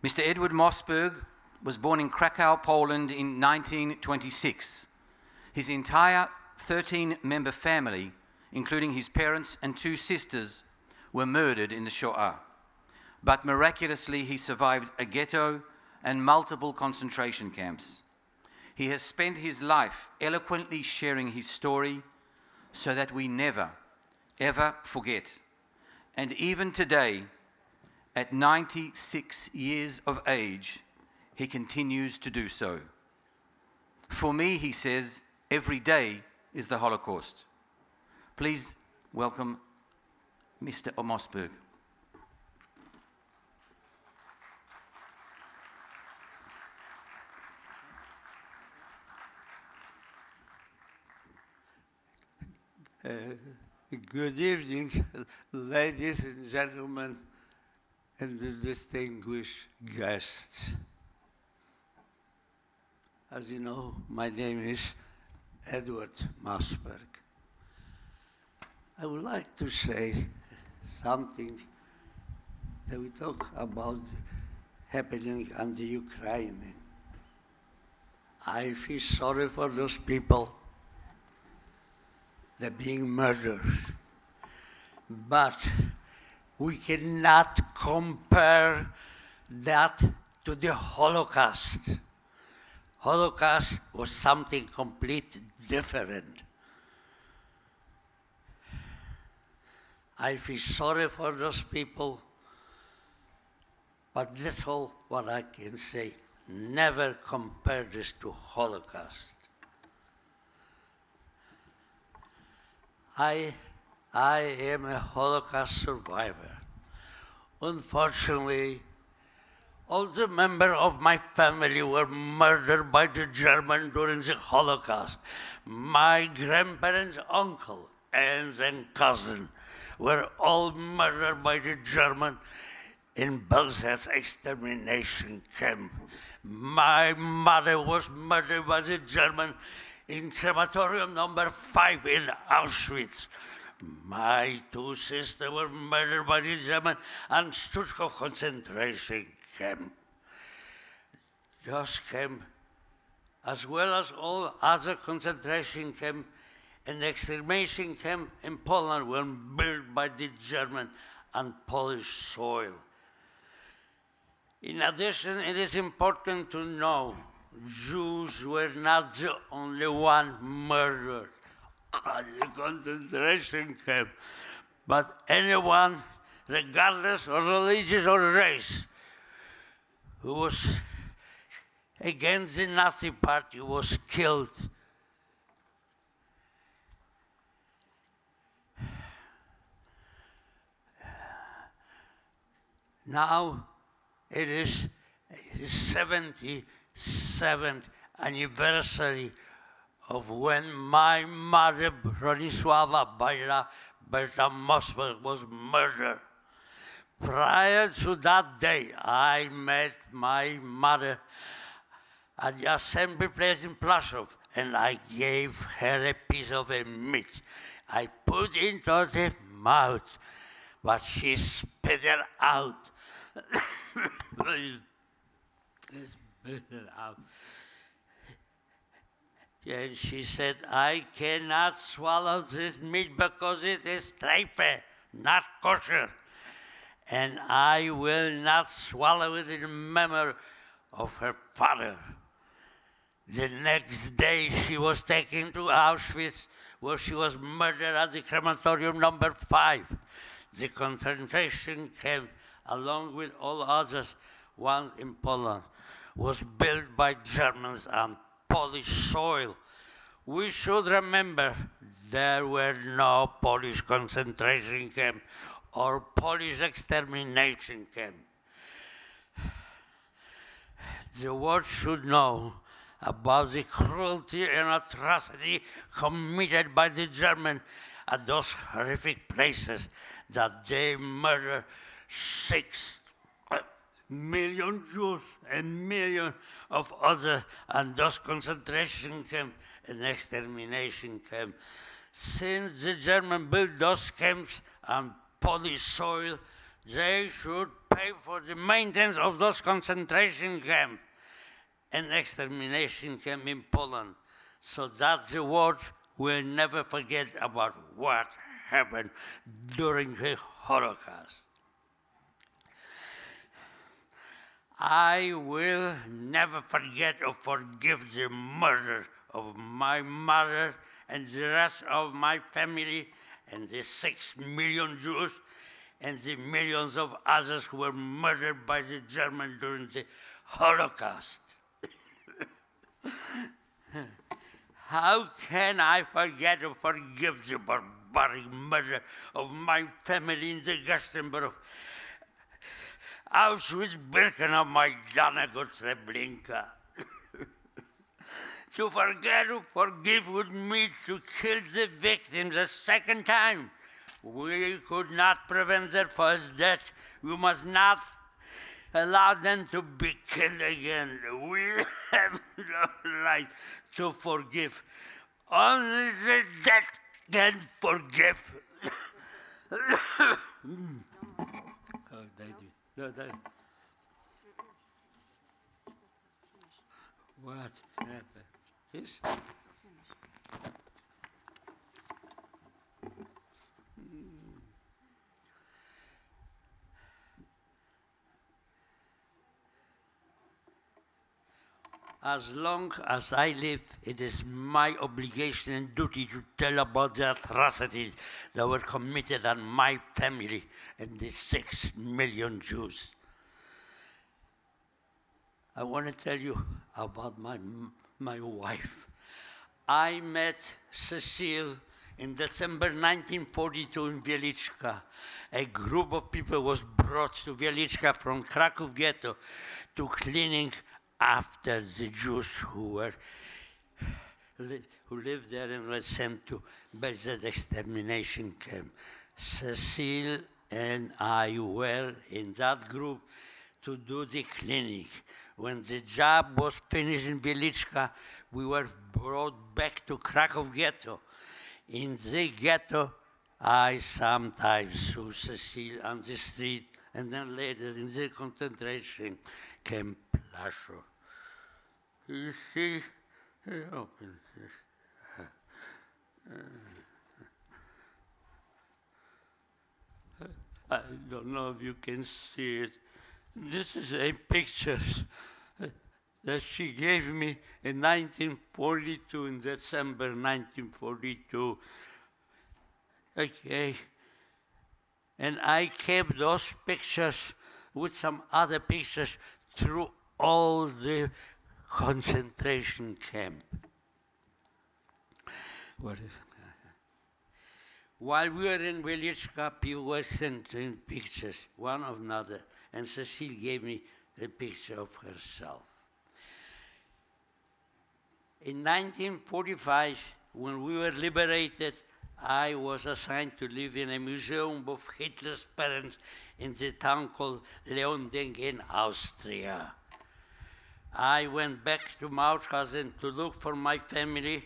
Mr. Edward Mossberg was born in Krakow, Poland in 1926. His entire 13-member family, including his parents and 2 sisters, were murdered in the Shoah. But miraculously, he survived a ghetto and multiple concentration camps. He has spent his life eloquently sharing his story so that we never, ever forget. And even today, at 96 years of age, he continues to do so. For me, he says, every day is the Holocaust. Please welcome Mr. Mossberg. Good evening, ladies and gentlemen, and the distinguished guests. As you know, my name is Edward Mossberg. I would like to say something that we talk about happening on the Ukraine. I feel sorry for those people that are being murdered. But we cannot compare that to the Holocaust. Holocaust was something completely different. I feel sorry for those people, but that's all what I can say. Never compare this to Holocaust. I am a Holocaust survivor. Unfortunately, all the members of my family were murdered by the Germans during the Holocaust. My grandparents, uncle, aunts, and cousin were all murdered by the Germans in Belzec extermination camp. My mother was murdered by the Germans in crematorium number 5 in Auschwitz. My 2 sisters were murdered by the Germans in Stuttgart concentration camp. Those camps, as well as all other concentration camps and extermination camps in Poland, were built by the German and Polish soil. In addition, it is important to know Jews were not the only one murdered at the concentration camp, but anyone, regardless of religion or race, who was against the Nazi Party was killed. Now it is the 77th anniversary of when my mother, Bronisława Berta Mossberg, was murdered. Prior to that day, I met my mother at the assembly place in Plaszów, and I gave her a piece of a meat. I put into the mouth, but she spit it out. Spit it out. And she said, I cannot swallow this meat because it is treife, not kosher. And I will not swallow it in memory of her father. The next day she was taken to Auschwitz, where she was murdered at the crematorium number 5. The concentration camp, along with all others, one in Poland, was built by Germans on Polish soil. We should remember there were no Polish concentration camp or Polish extermination camp. The world should know about the cruelty and atrocity committed by the Germans at those horrific places, that they murdered 6 million Jews and millions of others and those concentration camps and extermination camps. Since the Germans built those camps on Polish soil, they should pay for the maintenance of those concentration camps and extermination camp in Poland, so that the world will never forget about what happened during the Holocaust. I will never forget or forgive the murder of my mother and the rest of my family and the 6 million Jews and the millions of others who were murdered by the Germans during the Holocaust. How can I forget or forgive the barbaric murder of my family in the Gestapo of Auschwitz, Birkenau, Majdanek, or Treblinka? To forget or forgive would mean to kill the victims a second time. We could not prevent their first death. We must not allow them to be killed again. We have no right to forgive. Only the dead can forgive. Oh, thank you. No, thank you. What happened? This? As long as I live, it is my obligation and duty to tell about the atrocities that were committed on my family and the 6 million Jews. I want to tell you about my wife. I met Cecile in December 1942 in Wieliczka. A group of people was brought to Wieliczka from Kraków ghetto to cleaning after the Jews who lived there and were sent to Belzec extermination camp. Cecile and I were in that group to do the cleaning. When the job was finished in Wieliczka, we were brought back to Kraków ghetto. In the ghetto, I sometimes saw Cecile on the street, and then later in the concentration camp Plaszow. You see, he opens it. I don't know if you can see it. This is a picture that she gave me in 1942, in December 1942. Okay. And I kept those pictures with some other pictures through all the concentration camp. What is While we were in Wieliczka, people were sending pictures, one of another, and Cecile gave me the picture of herself. In 1945, when we were liberated, I was assigned to live in a museum of Hitler's parents in the town called Leonding in Austria. I went back to Mauthausen to look for my family,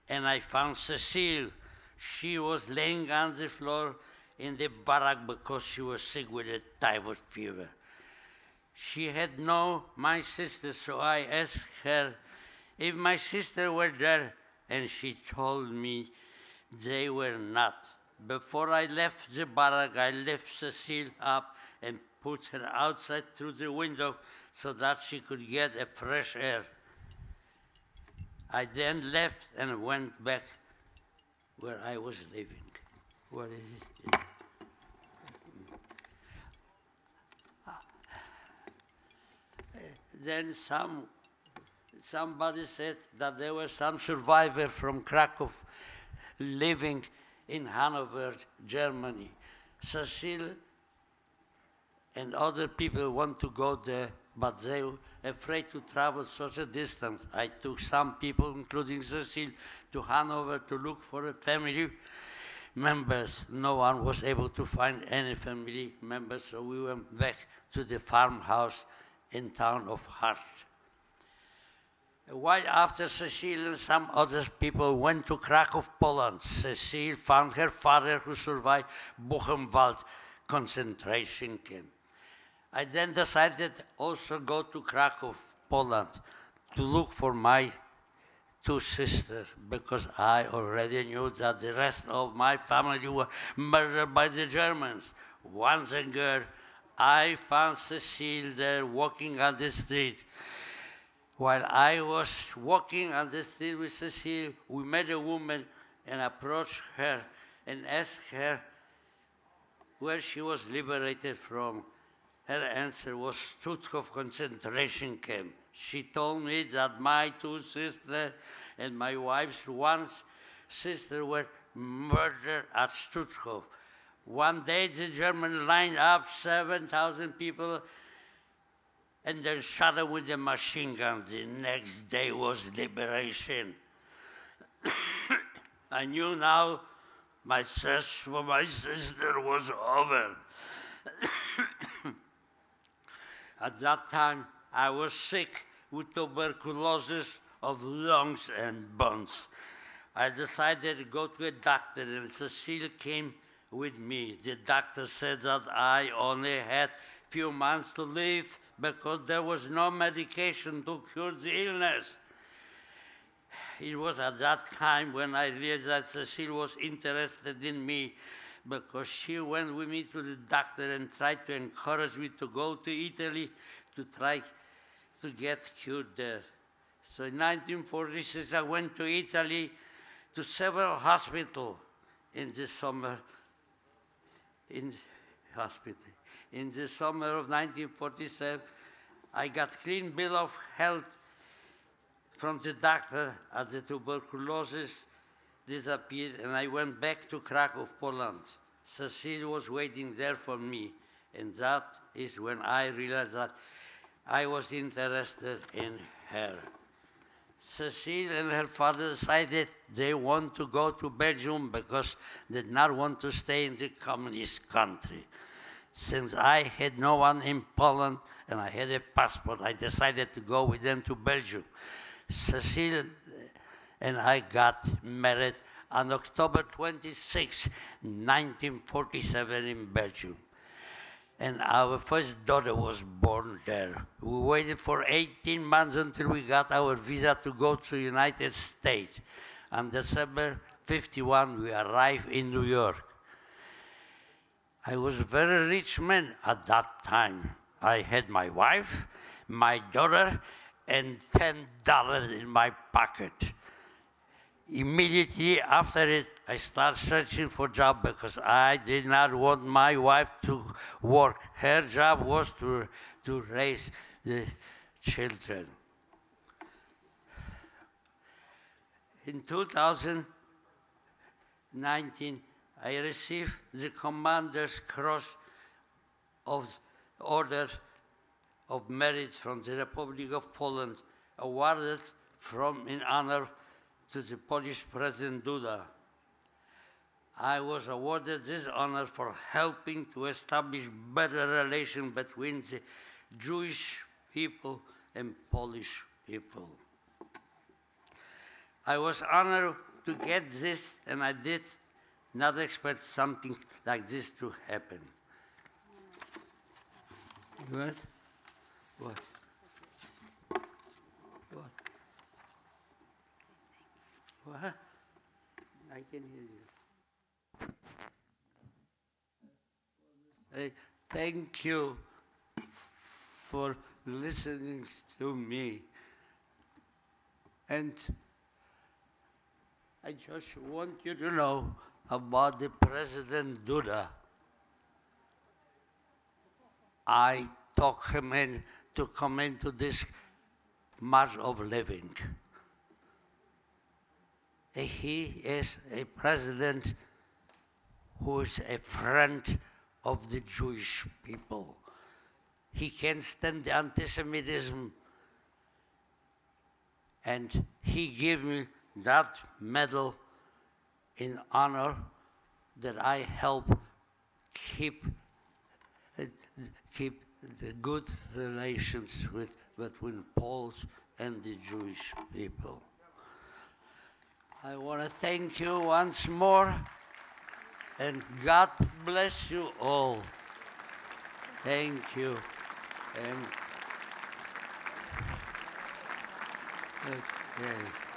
and I found Cecile. She was laying on the floor in the barrack because she was sick with a typhoid fever. She had known my sister, so I asked her if my sister were there, and she told me they were not. Before I left the barrack, I lifted Cecile up and put her outside through the window so that she could get a fresh air. I then left and went back where I was living. What is it? Then somebody said that there were some survivors from Krakow living in Hanover, Germany. Cecile and other people want to go there, but they were afraid to travel such a distance. I took some people, including Cecile, to Hanover to look for family members. No one was able to find any family members, so we went back to the farmhouse in town of Hart. A while after, Cecile and some other people went to Kraków, Poland. Cecile found her father, who survived Buchenwald concentration camp. I then decided also go to Krakow, Poland, to look for my two sisters, because I already knew that the rest of my family were murdered by the Germans. Once again, I found Cecile there walking on the street. While I was walking on the street with Cecile, we met a woman and approached her and asked her where she was liberated from. Her answer was Stutthof concentration camp. She told me that my two sisters and my wife's one sister were murdered at Stutthof. One day the Germans lined up 7,000 people and then shot them with the machine gun. The next day was liberation. I knew now my search for my sister was over. At that time, I was sick with tuberculosis of lungs and bones. I decided to go to a doctor, and Cecile came with me. The doctor said that I only had few months to live because there was no medication to cure the illness. It was at that time when I realized that Cecile was interested in me, because she went with me to the doctor and tried to encourage me to go to Italy to try to get cured there. So in 1946, I went to Italy to several hospitals in the summer. In the summer of 1947, I got clean bill of health from the doctor, as the tuberculosis disappeared, and I went back to Krakow, Poland. Cecile was waiting there for me, and that is when I realized that I was interested in her. Cecile and her father decided they want to go to Belgium because they did not want to stay in the communist country. Since I had no one in Poland and I had a passport, I decided to go with them to Belgium. Cecile and I got married on October 26, 1947 in Belgium. And our first daughter was born there. We waited for 18 months until we got our visa to go to the United States. On December 51, we arrived in New York. I was a very rich man at that time. I had my wife, my daughter, and $10 in my pocket. Immediately after it, I started searching for a job because I did not want my wife to work. Her job was to raise the children. In 2019, I received the Commander's Cross of Order of Merit from the Republic of Poland, awarded in honor to the Polish President Duda. I was awarded this honor for helping to establish better relations between the Jewish people and Polish people. I was honored to get this, and I did not expect something like this to happen. What? What? What? What? I can hear you. Thank you for listening to me. And I just want you to know about the President Duda. I talked him in to come into this March of Living. He is a president who is a friend of the Jewish people. He can stand the anti-Semitism, and he gave me that medal in honor that I help keep the good relations between Poles and the Jewish people. I want to thank you once more, and God bless you all. Thank you. Okay.